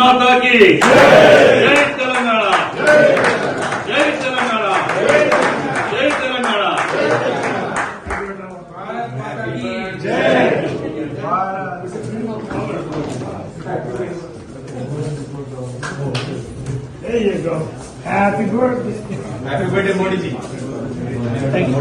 माता की जय तेलंगाना, जय तेलंगाना, जय Telangana, There you go. Happy birthday. Happy birthday, Modi ji. Thank you.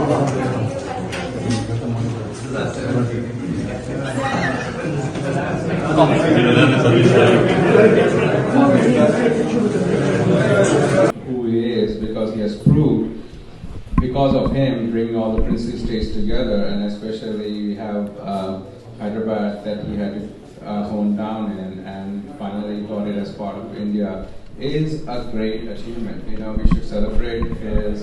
Who he is, because he has proved, because of him, bringing all the princely states together, and especially we have Hyderabad that he had to hone down in, and finally got it as part of India, is a great achievement. You know, we should celebrate his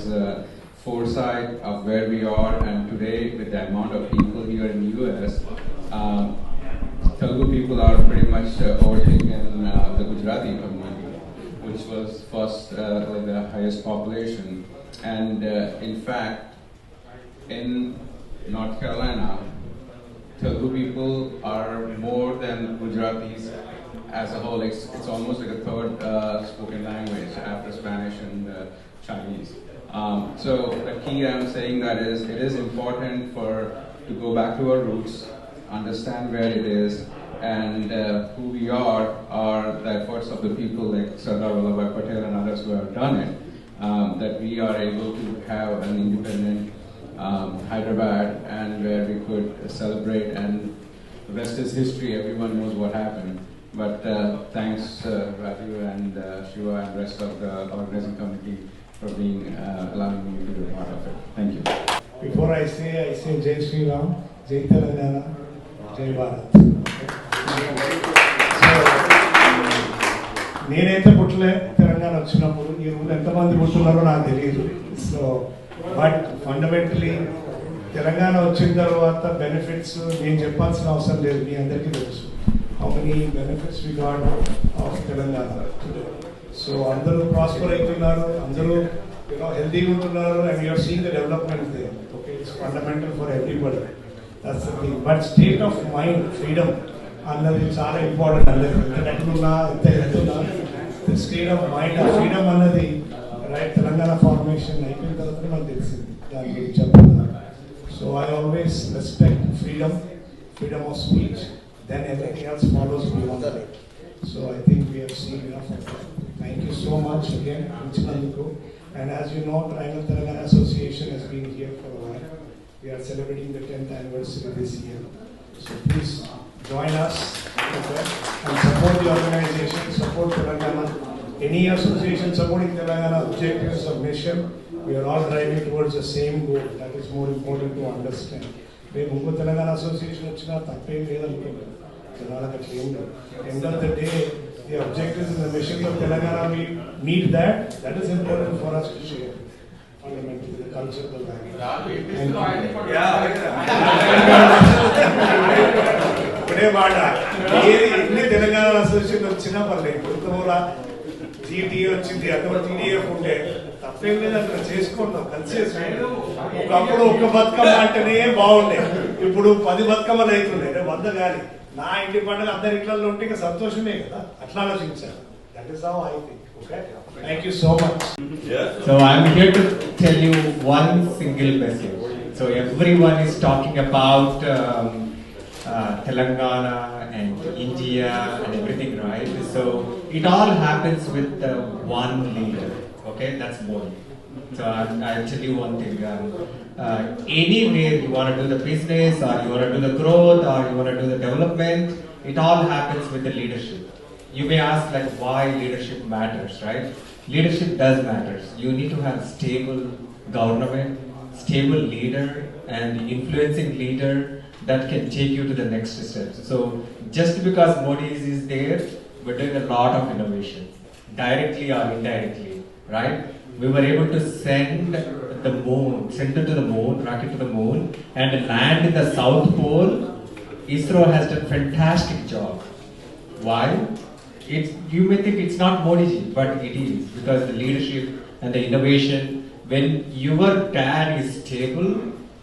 foresight of where we are, and today with the amount of people here in the US, Telugu people are pretty much overtaking the Gujarati community, which was first like the highest population. And in fact, in North Carolina, Telugu people are more than Gujaratis as a whole. It's almost like a third spoken language after Spanish and Chinese. So the key I'm saying that is, it is important to go back to our roots, understand where it is, and who we are the efforts of the people like Sardar Vallabhbhai Patel and others who have done it, that we are able to have an independent Hyderabad, and where we could celebrate, and the rest is history, everyone knows what happened. But thanks Raju and Shiva and rest of the organizing committee for allowing me to be a part of it. Thank you. Before I say Jai Sri Ram, Jai Telangana, Jai Bharat. నేనైతే పుట్టలే తెలంగాణ వచ్చినప్పుడు ఈ రోజు ఎంతమంది పుట్టున్నారో నాకు తెలియదు. So but fundamentally Telangana వచ్చిన తర్వాత benefits నేను చెప్పాల్సిన అవసరం లేదు, మీ అందరికీ తెలుసు. How many benefits we got of Telangana. So అందరూ ప్రాస్పర్ అవుతున్నారు, అందరూ హెల్తీగా ఉంటున్నారు, and you're seeing the development there. Okay, it's fundamental for everybody. That's the thing. But state of mind, freedom అన్నది చాలా ఇంపార్టెంట్. అందరికి ఎంత ఎట్లున్నా ఎంత ఎత్తున్నా స్టేట్ ఆఫ్ మైండ్, ఆ ఫ్రీడమ్ అన్నది రైట్ తెలంగాణ ఫార్మేషన్ అయిపోయిన తర్వాత మనకు తెలిసింది దాని గురించి చెప్తున్నారు. So I always respect freedom of speech, then everything else follows beyond that. So I think we have seen enough of that. Thank you so much again, Vichinanduku. And as you know, Triangle Telangana Association has been here for a while. We are celebrating the 10th anniversary this year. So please join us and support the organization, support Telangana. Any association supporting Telangana objectives or mission, we are all driving towards the same goal. That is more important to understand. మేము ఇంకో Telangana association వచ్చినా తప్పేం లేదనుకుంటున్నాం. జనాలకు అట్లా ఏం లేదు. End of the day the objectives in the mission of Telangana we need that is important for us to share fundamentally the culture, the language. ఇప్పుడే మాట ఎన్ని తెలంగాణ అసోసియేషన్ వచ్చినా పర్లేదు. ఇంతవరా జీటీఏ వచ్చింది, అక్కడ టీడీఎఫ్ ఉంటే తప్పేం లేదు, అక్కడ చేసుకుంటాం, కలిసి చేసుకుంటాం. ఒకప్పుడు ఒక్క బతుకమ్మ అంటేనే బాగుండే, ఇప్పుడు 10 బతుకమ్మలు అవుతున్నాయి. 100 కానీ నా ఇంటి పండుగ అందరి ఇళ్లలో ఉంటే ఇంకా సంతోషమే కదా. అట్లా ఆలోచించాను. That is how I think. Okay, thank you so much. So I'm here to tell you one single message. So everyone is talking about Telangana and India and everything, right? So it all happens with one leader. Okay, that's Modi. So I'll tell you one thing. Anywhere you want to do the business, or you want to do the growth, or you want to do the development, it all happens with the leadership. You may ask like why leadership matters, right? Leadership does matters. You need to have stable government, stable leader, and influencing leader that can take you to the next steps. So just because Modi is there, we're doing a lot of innovation, directly or indirectly. Right? We were able to send the moon, rocket to the moon, and land in the South Pole. ISRO has done a fantastic job. Why? You may think it's not Modi ji, but it is, because the leadership and the innovation. When your dad is stable,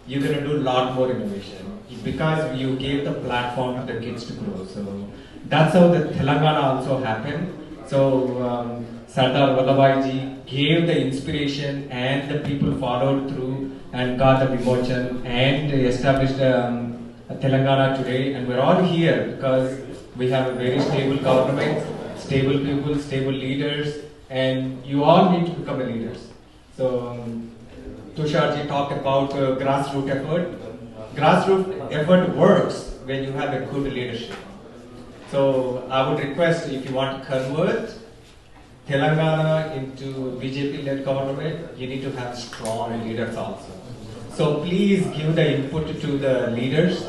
you're going to do a lot more innovation, because you gave the platform to the kids to grow. So that's how the Telangana also happened. So Sardar Vallabhbhai ji gave the inspiration, and the people followed through and got the Vimochan and established Telangana today. And we're all here because we have a very stable government, stable people, stable leaders, and you all need to become leaders. So Tusharji talked about grassroots effort. Grassroots effort works when you have a good leadership. So I would request, if you want to convert Telangana into BJP-led government, you need to have strong leaders also. So please give the input to the leaders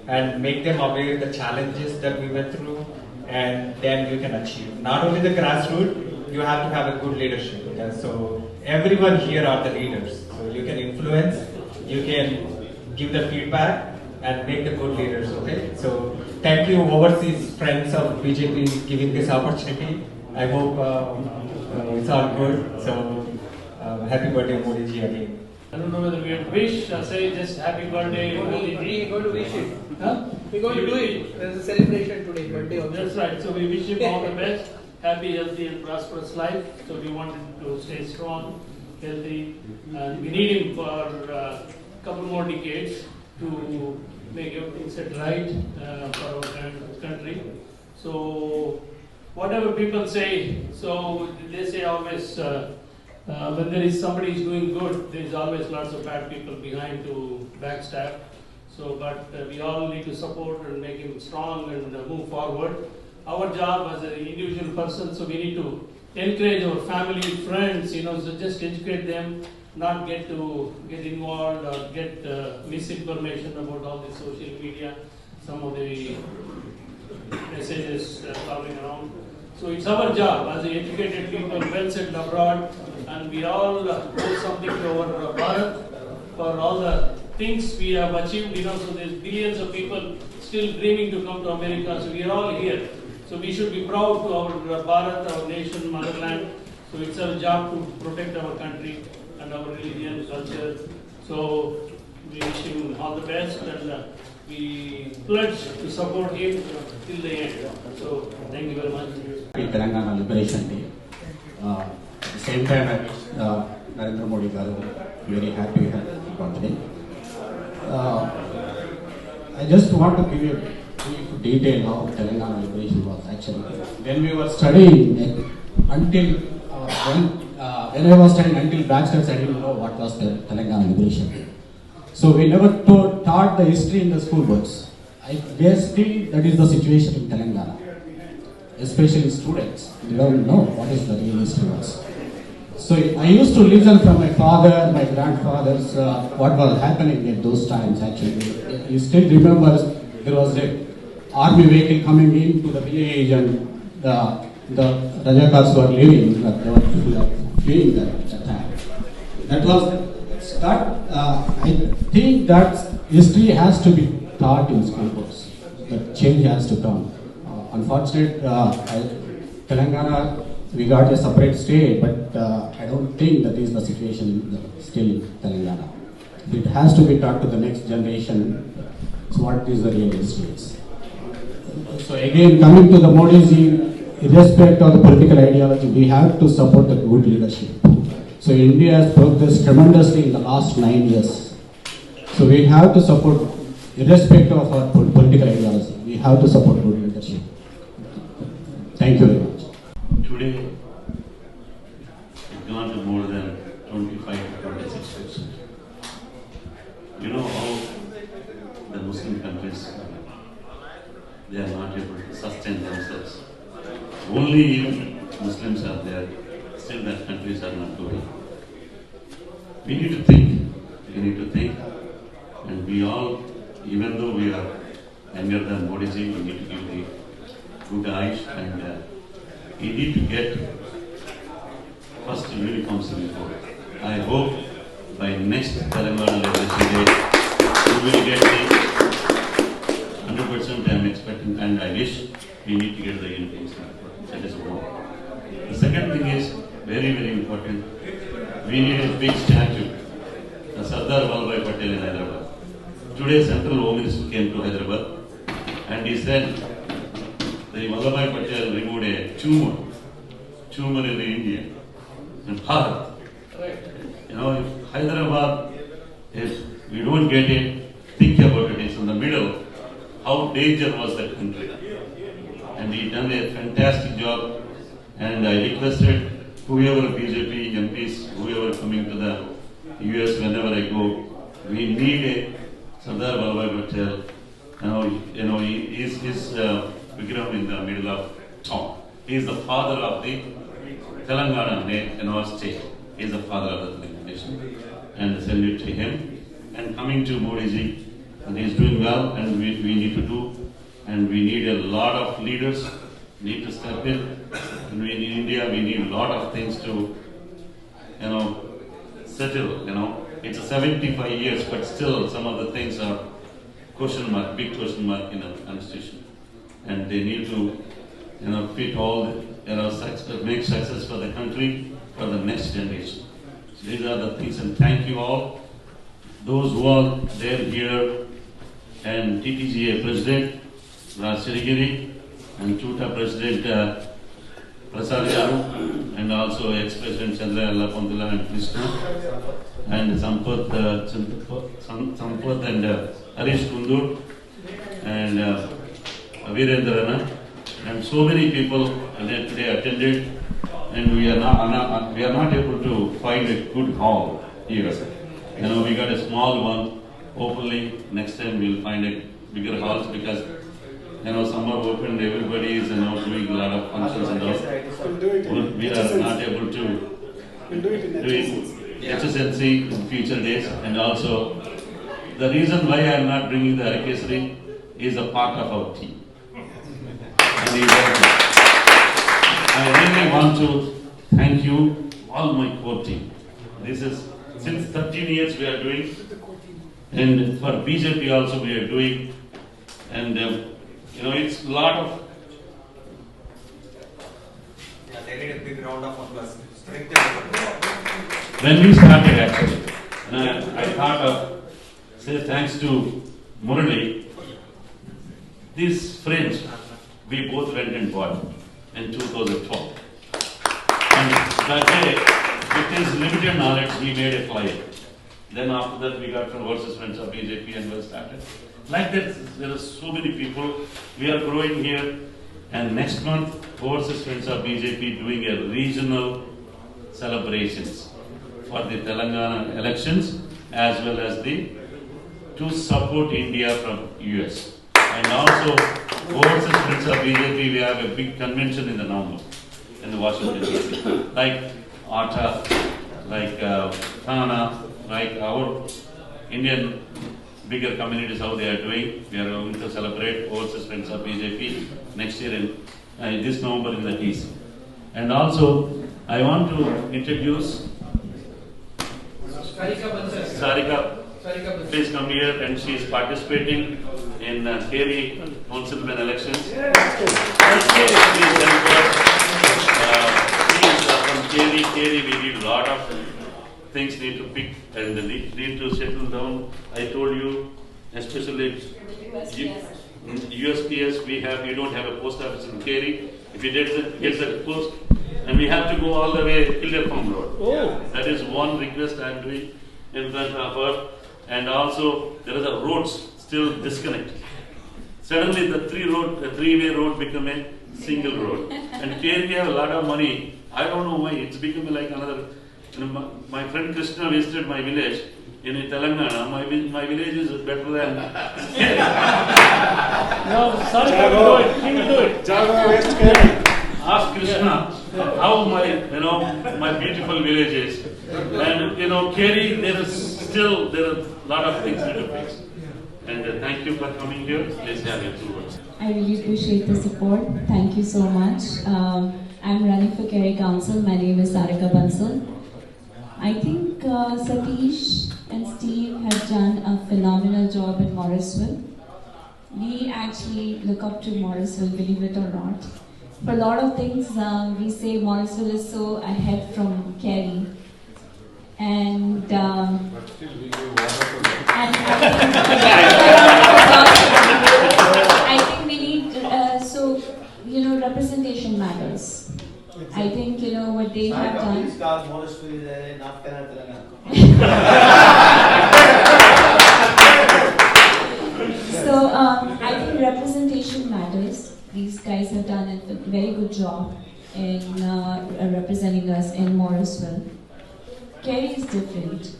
and make them aware of the challenges that we went through, and then you can achieve. Not only the grassroots, you have to have a good leadership. Yeah? So everyone here are the leaders. So you can influence, you can give the feedback, and make the good leaders, okay? So thank you overseas friends of BJP giving this opportunity. I hope it's all good. So happy birthday Modi ji again. I don't know whether we have to wish or say just happy birthday Modi ji. We're going to wish it. Huh? We're going to do it. There's a celebration today, birthday also. That's right. So we wish him all the best, happy, healthy and prosperous life. So we want him to stay strong, healthy, and we need him for a couple more decades to make everything set right for our country. So whatever people say, so they say always when there is somebody is doing good, there is always lots of bad people behind to backstab. So, but we all need to support and make him strong and move forward. Our job as an individual person, so we need to encourage our family, friends, so just educate them, not get involved or get misinformation about all the social media, some of the messages coming around. So it's our job as educated people, well settled abroad, and we all owe something to our Bharat for all the things we have achieved. So there's billions of people still dreaming to come to America. So we are all here. So we should be proud to our Bharat, our nation, motherland. So it's our job to protect our country and our religion, culture. So we wish him all the best, and we pledge to support him till the end. So thank you very much. Telangana Liberation Day. At the same time, I wish Narendra Modi garu very happy birthday. I just want to give you a brief detail how Telangana Liberation was actually. When we were studying, when I was studying until bachelor's, I didn't know what was the Telangana Liberation. So we never taught the history in the school books. I guess still that is the situation in Telangana. Especially students, they don't know what is the real history was. So I used to listen from my father, my grandfathers, what was happening at those times actually. You still remember there was a army vehicle coming into the village and the Rajakars were leaving, they were fleeing there at that time. That was start. I think that history has to be taught in school books. That change has to come. Unfortunately, Telangana, we got a separate state, but I don't think that is the situation still in Telangana. It has to be taught to the next generation. So what is the real history? So again, coming to the Modi ji, irrespective of the political ideology, we have to support the good leadership. So India has progressed tremendously in the last 9 years. So we have to support, irrespective of our political ideology, we have to support good leadership. Thank you very much. Today, it's gone to more than 25 to 26%. You know how the Muslim countries, they are not able to sustain themselves. Only if Muslims are there, still that countries are not growing. We need to think, and we all, even though we are younger than Modi ji, we need to give the good eyes, and we need to get first uniforms before. I hope by next Telangana Liberation Day, we will get the 100% I am expecting, and I wish we need to get the uniforms before. That is one. The second thing is very, very important. We need a big statue, the Sardar Vallabhbhai Patel in Hyderabad. Today, Central Home Minister came to Hyderabad and he said the Vallabhbhai Patel removed a tumor tumor in India, in Bharat. You know, if Hyderabad, if we don't get it, think about it, it's in the middle. How dangerous was the country? And he done a fantastic job. And I requested whoever BJP MPs, whoever coming to the US whenever I go, we need a Sardar Vallabhbhai Patel. He is Vikram in the middle of town. He is the father of the Telangana state. He is the father of the Telangana nation. And salute to him. And coming to Modi ji, and he is doing well, and we need to do, and we need a lot of leaders need to step in. And we in India, we need a lot of things to, settle. It's a 75 years, but still some of the things are question mark, big question mark in the constitution, and they need to, fit all, make success for the country for the next generation. So these are the things, and thank you all, those who are there here, and TTGA President Raj Sirigiri, and Chuta President Prasad Garu, and also ex-President Chandra Allapondula and Krishna, and Sampath and Harish Kundur, and Virendrana, and so many people today attended, and we are not able to find a good hall here. We got a small one. Hopefully next time we'll find a bigger halls, because summer opened, everybody is doing a lot of functions and all. We are not able to do it HSNC in future days. And also the reason why I am not bringing the Harikesari is a part of our team. And I really want to thank you, all my core team. This is since 13 years we are doing, and for BJP also we are doing, and it's a lot of. Yeah, they need a big round of applause. When we started actually, and I thought of say thanks to Murali, this fringe we both went and bought in 2012. And that day, with his limited knowledge, he made a flyer. Then after that, we got from versus friends of BJP and we started. Like that, there are so many people. We are growing here, and next month, versus friends of BJP doing a regional celebrations for the Telangana elections, as well as to support India from US. And also, versus friends of BJP, we have a big convention in the November in the Washington DC. Like ATA, like Thana, like our Indian bigger communities, how they are doing. We are going to celebrate versus friends of BJP next year in this November in the DC. And also, I want to introduce Sarika. Please come here, and she is participating in Kerry councilman elections. Please help us. Please from Kerry, we need a lot of things need to pick and need to settle down. I told you, especially USPS, we don't have a post office in Kerry. If you get the post, and we have to go all the way Kildare Farm Road. Oh. That is one request I am doing in front of her. And also, there is a roads still disconnected. Suddenly, the three-way road become a single road. And Kerry have a lot of money. I don't know why it's become like another. My friend Krishna visited my village in Telangana. My village is better than Kerry. No, sorry, he will do it. Ask Krishna how my beautiful village is. And Kerry, there are a lot of things to fix. And thank you for coming here. Please have your 2 words. I really appreciate the support. Thank you so much. I'm running for Kerry Council. My name is Sarika Bansal. I think Satish and Steve have done a phenomenal job in Morrisville. We actually look up to Morrisville, believe it or not. For a lot of things, we say Morrisville is so ahead from Kerry. And I think we need, representation matters. I think, what they have done. Please start monastery there in Telangana. So I think representation matters. These guys have done a very good job in representing us in Morrisville. Kerry is different.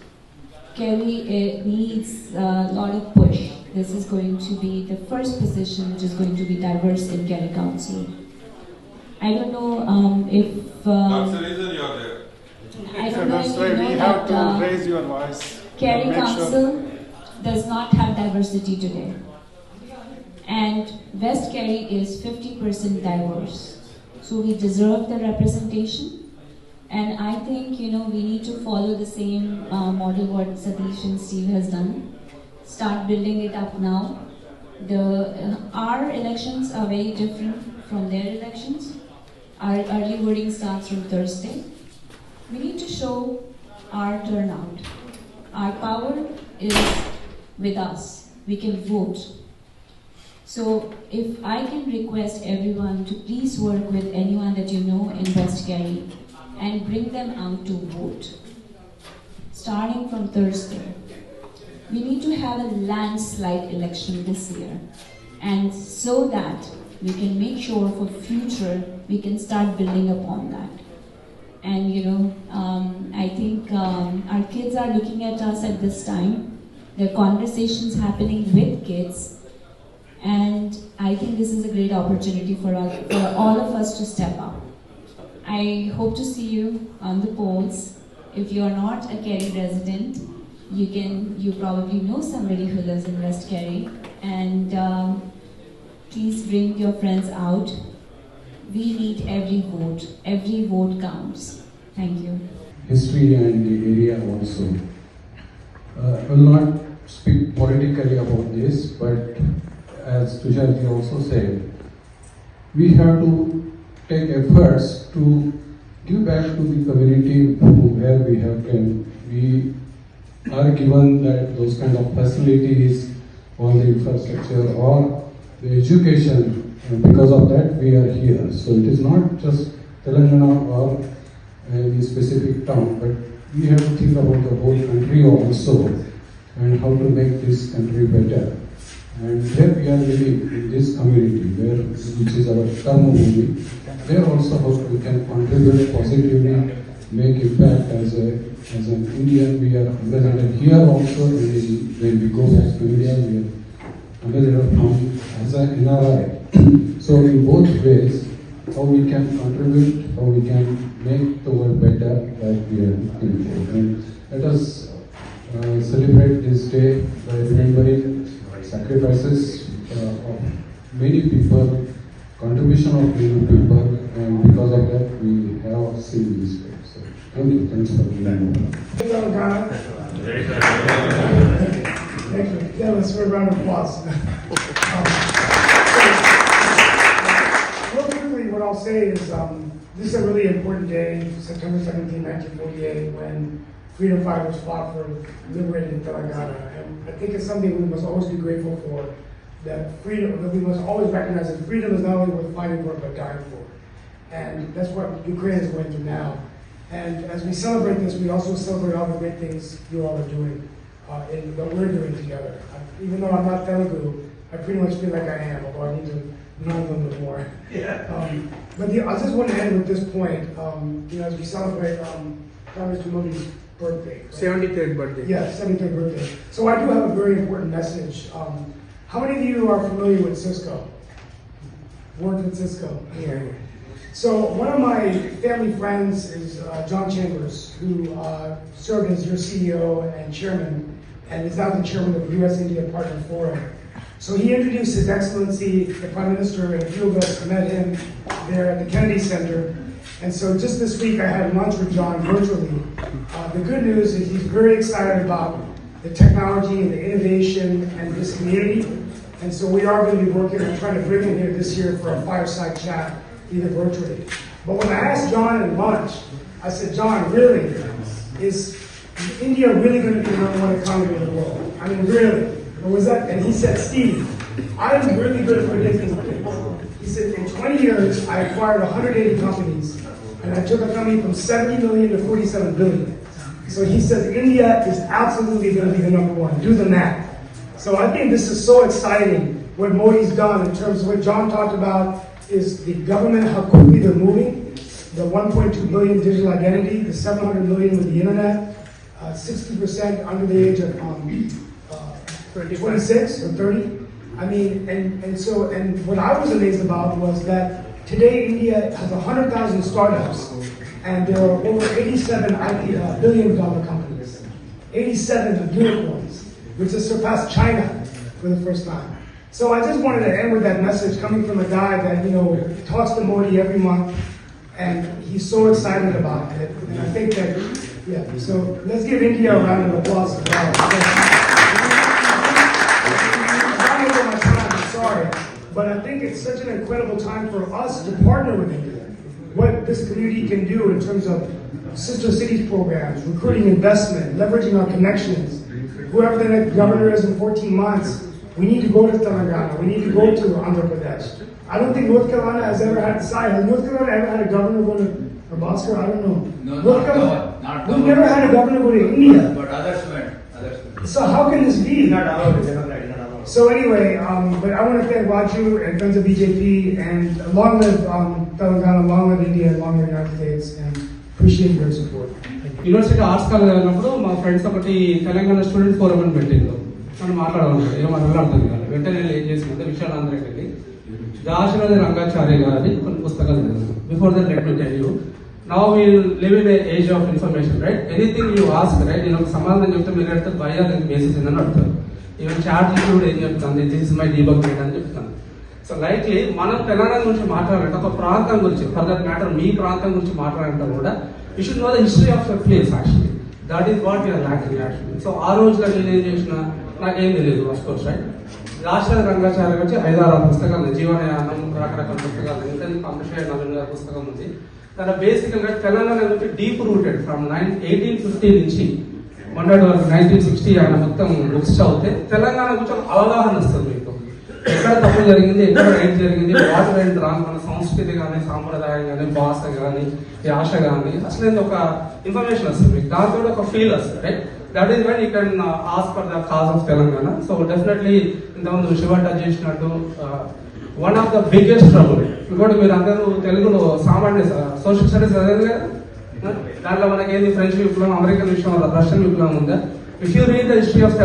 Kerry needs a lot of push. This is going to be the first position which is going to be diverse in Kerry Council. I don't know if... That's the reason you are there. I don't know if you know we that have to raise your voice. Kerry Council does not have diversity today. And West Kerry is 50% diverse. So we deserve the representation. And I think, we need to follow the same model what Satish and Steve has done. Start building it up now. Our elections are very different from their elections. Our early voting starts from Thursday. We need to show our turnout. Our power is with us. We can vote. So if I can request everyone to please work with anyone that you know in West Kerry and bring them out to vote, starting from Thursday. We need to have a landslide election this year, and so that we can make sure for future we can start building upon that. And I think our kids are looking at us at this time. There are conversations happening with kids. And I think this is a great opportunity for all of us to step up. I hope to see you on the polls. If you are not a Kerry resident, you probably know somebody who lives in West Kerry. And please bring your friends out. We need every vote. Every vote counts. Thank you. History and the area also. I will not speak politically about this, but as Tusharji also said, we have to take efforts to give back to the community where we have come. We are given those kind of facilities, all the infrastructure or the education, and because of that we are here. So it is not just Telangana or any specific town, but we have to think about the whole country also and how to make this country better. And where we are living in this community, which is our Karma Bhumi, there also how we can contribute positively, make impact as an Indian. We are ambassador here also. When we go back to India, we are ambassador from as an NRI. So in both ways, how we can contribute, how we can make the world better, like we are looking for. And let us celebrate this day by remembering sacrifices of many people, contribution of many people, and because of that we have seen this day. So thank you, thanks for being here. Thank you. Yeah, let's give a round of applause. Real quickly, what I'll say is this is a really important day, September 17, 1948, when freedom fighters fought for liberating Telangana. And I think it's something we must always be grateful for, that we must always recognize that freedom is not only worth fighting for, but dying for. And that's what Ukraine is going through now. And as we celebrate this, we also celebrate all the great things you all are doing, and that we're doing together. Even though I'm not Telugu, I pretty much feel like I am, although I need to learn a little bit more. Yeah. But I just want to end with this point. As we celebrate Congress Modi's birthday. Right? 73rd birthday. Yeah, 73rd birthday. So I do have a very important message. How many of you are familiar with Cisco? Worked with Cisco? Yeah. So one of my family friends is John Chambers, who served as your CEO and chairman, and is now the chairman of the U.S.-India Partner Forum. So he introduced His Excellency, the Prime Minister, and a few of us met him there at the Kennedy Center. And so just this week I had lunch with John virtually. The good news is he's very excited about the technology and the innovation and this community. And so we are going to be working on trying to bring him here this year for a fireside chat, either virtually. But when I asked John at lunch, I said, John, really, is India really going to be the number one economy in the world? I mean, really? Or was that? And he said, Steve, I'm really good at predicting things. He said, in 20 years, I acquired 180 companies, and I took a company from 70 million to 47 billion. So he says India is absolutely going to be the number one. Do the math. So I think this is so exciting what Modi's done in terms of what John talked about is the government, how quickly they're moving, the 1.2 billion digital identity, the 700 million with the internet, 60% under the age of 26 or 30. I mean, and what I was amazed about was that today India has 100,000 startups and there are over 87 billion-dollar companies, 87 unicorns, which has surpassed China for the first time. So I just wanted to end with that message coming from a guy that, talks to Modi every month, and he's so excited about it. And I think that, so let's give India a round of applause as well. I'm over my time, I'm sorry, but I think it's such an incredible time for us to partner with India. What this community can do in terms of sister cities programs, recruiting investment, leveraging our connections. Whoever the next governor is in 14 months, we need to go to Telangana. We need to go to Andhra Pradesh. I don't think North Carolina has ever had Has North Carolina ever had a governor go to Bhaskar? I don't know. No, North Carolina. We've never had a governor go to India. But others went. So how can this be? Not allowed. So anyway, but I want to thank Raju and friends of BJP, and long live Telangana, long live India, long live the United States, and appreciate your support. University arts college అయినప్పుడు మా friends ఒకటి Telangana student forum అని పెట్టిండు. మనం మాట్లాడాలన్నమాట, ఏమో అర్థం కాదు. వెంటనే నేను ఏం చేసిందంటే విశాలాంధ్రకి వెళ్ళి దాశరథి రంగాచార్య గారి కొన్ని పుస్తకాలు చదివాను. Before that let me tell you, now we live in age of information, right? Anything you ask, right? నేను ఒక సమాధానం చెప్తే మీరు అడిగితే బయాస్ బేసిస్ ఏందని అడుగుతారు. ఈవెన్ చాట్ కూడా ఏం చెప్తాను, దిస్ ఇస్ మై డీబగ్ అని చెప్తాను. సో లైక్లీ మనం తెలంగాణ గురించి మాట్లాడాలంటే, ఒక ప్రాంతం గురించి, ఫర్ దట్ మ్యాటర్ మీ ప్రాంతం గురించి మాట్లాడాలంటే కూడా you should know the history of your place. Actually that is what you're lacking actually. So ఆ రోజులో నేను ఏం చేసిన నాకేం తెలియదు, ఆఫ్ కోర్స్, రైట్? రాష్ట్ర రంగాచార్య వచ్చి 5-6 పుస్తకాలు, జీవనయానం, రకరకాల పుస్తకాలు, ఇంకా కమర్షియల్ నవీన్ గారి పుస్తకం ఉంది. దాని బేసికల్ గా తెలంగాణ గురించి డీప్ రూటెడ్ ఫ్రమ్ 1850 నుంచి 1960 ఆయన మొత్తం బుక్స్ చదివితే తెలంగాణ గురించి ఒక అవగాహన వస్తుంది మీకు. ఎక్కడ తప్పు జరిగింది, ఎక్కడ రైట్ జరిగింది, వాట్ వెంట్ రాంగ్, మన సంస్కృతి కానీ, సాంప్రదాయం కానీ, భాష కానీ, యాస కానీ, అసలు ఒక ఇన్ఫర్మేషన్ వస్తుంది మీకు. దాంతో ఒక ఫీల్ వస్తుంది, right? That is when you can ask for the cause of Telangana. So definitely ఇంతకుముందు శివ టచ్ చేసినట్టు one of the biggest trouble. ఇంకోటి మీరు అందరూ తెలుగులో సామాన్య సోషల్ స్టడీస్ చదివారు కదా, దాంట్లో మనకేంది ఫ్రెంచ్ విప్లవం, అమెరికన్ విషయంలో రష్యన్ విప్లవం ఉందా? If you read the history of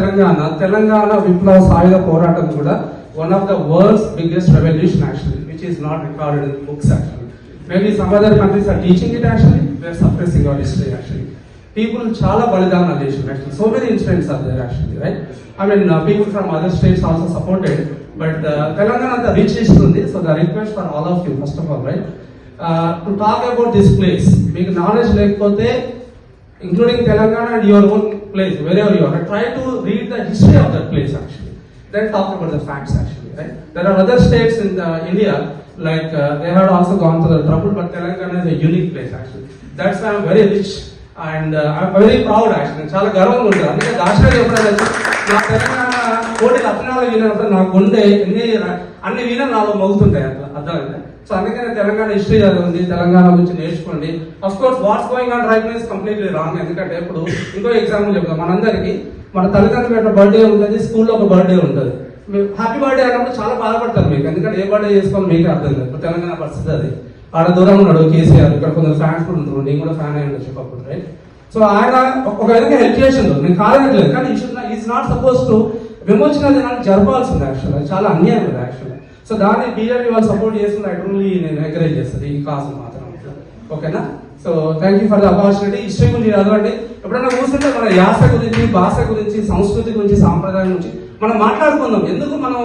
Telangana విప్లవ సాయుధ పోరాటం కూడా one of the world's biggest revolution actually, which is not recorded in books actually. Maybe some other countries are teaching it actually, we are suppressing our history actually. People chala balidana nation actually, so many incidents are there actually, right? I mean people from other states also supported, but Telangana the rich history undi. So the request for all of you, first of all, right, to talk about this place, make knowledge lekapothe, including Telangana and your own place, wherever you are, try to read the history of that place actually. Then talk about the facts actually, right? There are other states in India, like they have also gone through the trouble, but Telangana is a unique place actually. That's why I'm very rich and I'm very proud actually. Chala garvanga untundi. Andike Dasha eppadu na Telangana కోటి రత్నాలు వినప్పుడు నా గుండె అన్ని విన నాలో మోగుతుంటాయి అట్లా, అర్థమైంది? So అందుకనే తెలంగాణ హిస్టరీ చదవండి, తెలంగాణ గురించి నేర్చుకోండి. Of course what's going on right now is completely wrong. ఎందుకంటే ఇప్పుడు ఇంకో ఎగ్జాంపుల్ చెప్తాం, మనందరికీ మన తల్లిదండ్రుల యొక్క బర్త్డే ఉంటుంది, స్కూల్లో ఒక బర్త్డే ఉంటుంది. హ్యాపీ బర్త్డే అన్నప్పుడు చాలా బాధపడతారు మీకు, ఎందుకంటే ఏ బర్త్డే చేసుకోవాలి మీకు అర్థం లేదు. ఇప్పుడు తెలంగాణ పరిస్థితి అది. ఆడ దూరం ఉన్నాడు కేసీఆర్, ఇక్కడ కొందరు ఫ్యాన్స్ కూడా ఉంటారు, నేను కూడా ఫ్యాన్ అయ్యి ఉండొచ్చు ఒకప్పుడు, రైట్? సో ఆయన ఒక విధంగా హెల్ప్ చేసిండు, నేను కాదనట్లేదు, కానీ ఈజ్ నాట్ సపోజ్ టు విమోచన దినాన్ని జరపాల్సింది యాక్చువల్. అది చాలా అన్యాయం ఉంది యాక్చువల్. సో దాన్ని బీజేపీ వాళ్ళు సపోర్ట్ చేస్తుంది, ఐ ట్రూలీ నేను ఎంకరేజ్ చేస్తుంది ఈ కాజ్ మాత్రం, ఓకేనా? So thank you for the opportunity. History గురించి చదవండి. ఎప్పుడైనా కూర్చుంటే మన యాస గురించి, భాష గురించి, సంస్కృతి గురించి, సాంప్రదాయం గురించి మనం మాట్లాడుకుందాం. ఎందుకు మనం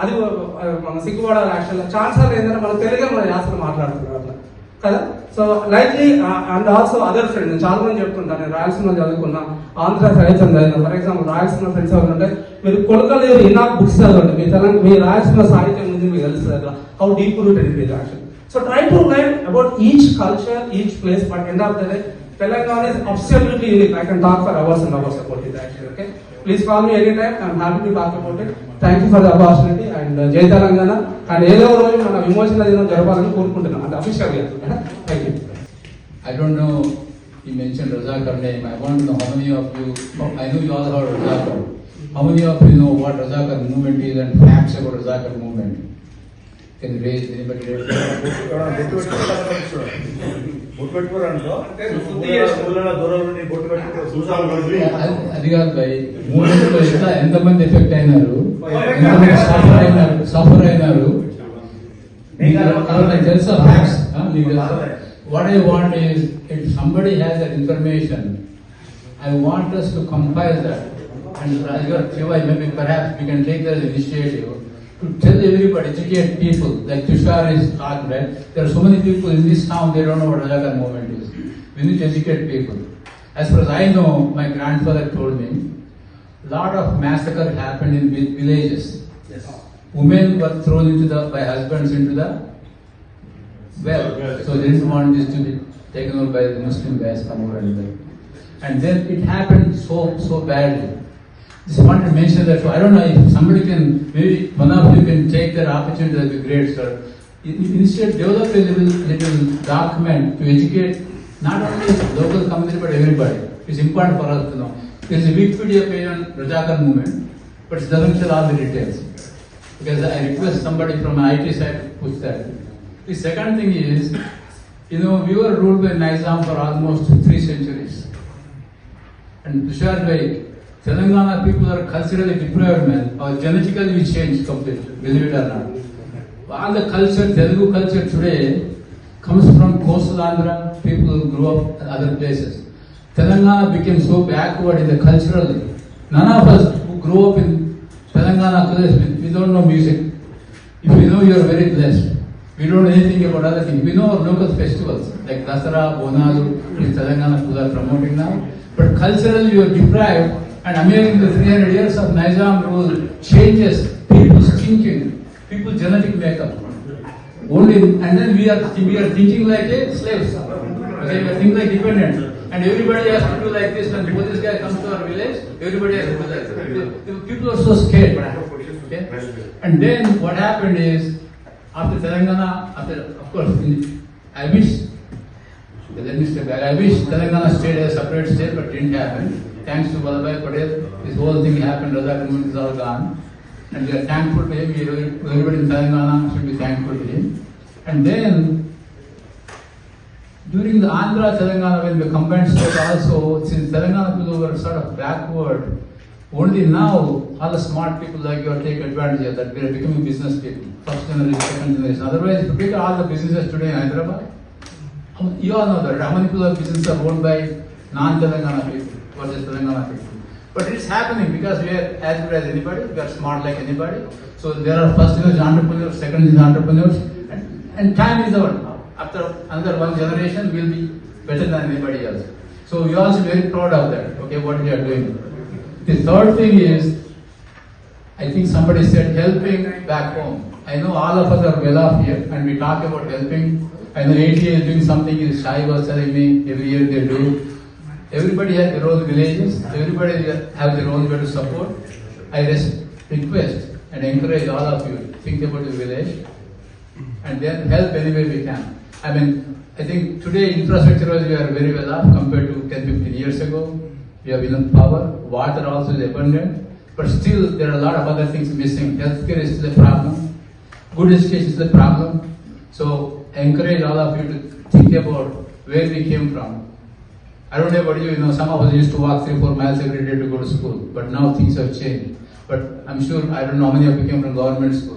అది మనం సిగ్గుపడాలి యాక్చువల్గా? ఛాన్స్ ఏంటంటే మన తెలుగే మన యాసను మాట్లాడుతున్నాం అట్లా కదా. So likely and also other friends, నేను చాలా మంది చెప్తుంటాను, నేను రాయలసీమ చదువుకున్నా, ఆంధ్ర సాహిత్యం చదివినా. ఫర్ ఎగ్జాంపుల్ రాయలసీమ ఫ్రెండ్స్ ఎవరంటే మీరు కొడకలేరు ఇనాక్ బుక్స్ చదవండి, మీ రాయలసీమ సాహిత్యం గురించి మీకు తెలుస్తుంది అట్లా, how deep rooted it is actual. So try to learn about each culture, each place, but end of the day, Telangana is absolutely unique. I can talk for hours and hours about it actually, okay? Please call me anytime, I'm happy to talk about it. Thank you for the opportunity and Jai Telangana. And ఏదో రోజు మన విమోచన దినం జరపాలని కోరుకుంటున్నాం, అంటే అఫీషియల్గా. Thank you. I don't know, he mentioned Razakar name. I want to know how many of you, I know you all heard Razakar. How many of you know what Razakar movement is and facts about Razakar movement? Can you raise anybody? అది కాదు భయ్, moment లో ఎంతమంది effect అయినారు, suffer అయినారు, నాకు తెలుసా facts? What I want is, if somebody has that information, I want us to compile that. And maybe perhaps we can take that initiative to tell everybody, educate people, like Tushar is talking, right? There are so many people in this town, they don't know what Razakar movement is. We need to educate people. As far as I know, my grandfather told me, a lot of massacre happened in villages. Yes. Women were thrown by husbands into the well. So they didn't want this to be taken over by the Muslim guys come over and then it happened so badly. Just wanted to mention that. So I don't know if somebody can, maybe one of you can take that opportunity. That would be great, sir. Instead, develop a little document to educate not only local community but everybody. It's important for us to know. There is a Wikipedia page on Razakar movement, but it doesn't tell all the details. Because I request somebody from IT side to push that. The second thing is, we were ruled by Nizam for almost 3 centuries. And Tushar bhai, Telangana people are culturally deprived, man. Or genetically we changed completely, believe it or not. All the culture, Telugu culture today comes from coastal Andhra, people who grew up in other places. Telangana became so backward in the culturally. None of us who grew up in Telangana, we don't know music. If we know, you are very blessed. We don't know anything about other things. We know our local festivals, like Dasara, Bonalu, which Telangana people are promoting now. But culturally you are deprived. And amazing, the 300 years of Nizam rule changes people's thinking, people's genetic makeup. And then we are thinking like slaves. Okay, we are thinking like dependents. And everybody has to do like this. When the police guy comes to our village, everybody has to do like this. People are so scared. Okay? And then what happened is, after Telangana, of course, I wish Telangana stayed as a separate state, but it didn't happen. Thanks to Vallabhbhai Patel, this whole thing happened, Razakar movement is all gone. And we are thankful to him, everybody in Telangana should be thankful to him. And then, during the Andhra Telangana, when the combined state also, since Telangana people were sort of backward, only now, all the smart people like you are taking advantage of that. We are becoming business people, first generation, second generation. Otherwise, if you take all the businesses today in Hyderabad, you all know that. How many people of business are owned by non-Telangana people versus Telangana people? But it's happening because we are as good as anybody, we are smart like anybody. So there are first generation entrepreneurs, second generation entrepreneurs, and time is over. After another one generation, we will be better than anybody else. So we are also very proud of that, okay, what we are doing. The third thing is, I think somebody said helping back home. I know all of us are well off here and we talk about helping. I know ATA is doing something, Shai was telling me, every year they do. Everybody has their own villages, everybody has their own way to support. I request and encourage all of you to think about your village and then help any way we can. I think today infrastructure-wise we are very well off compared to 10-15 years ago. We have enough power, water also is abundant, but still there are a lot of other things missing. Healthcare is still a problem, good education is a problem. So I encourage all of you to think about where we came from. I don't know about you, some of us used to walk 3-4 miles every day to go to school, but now things have changed. But I'm sure, I don't know how many of you came from government school.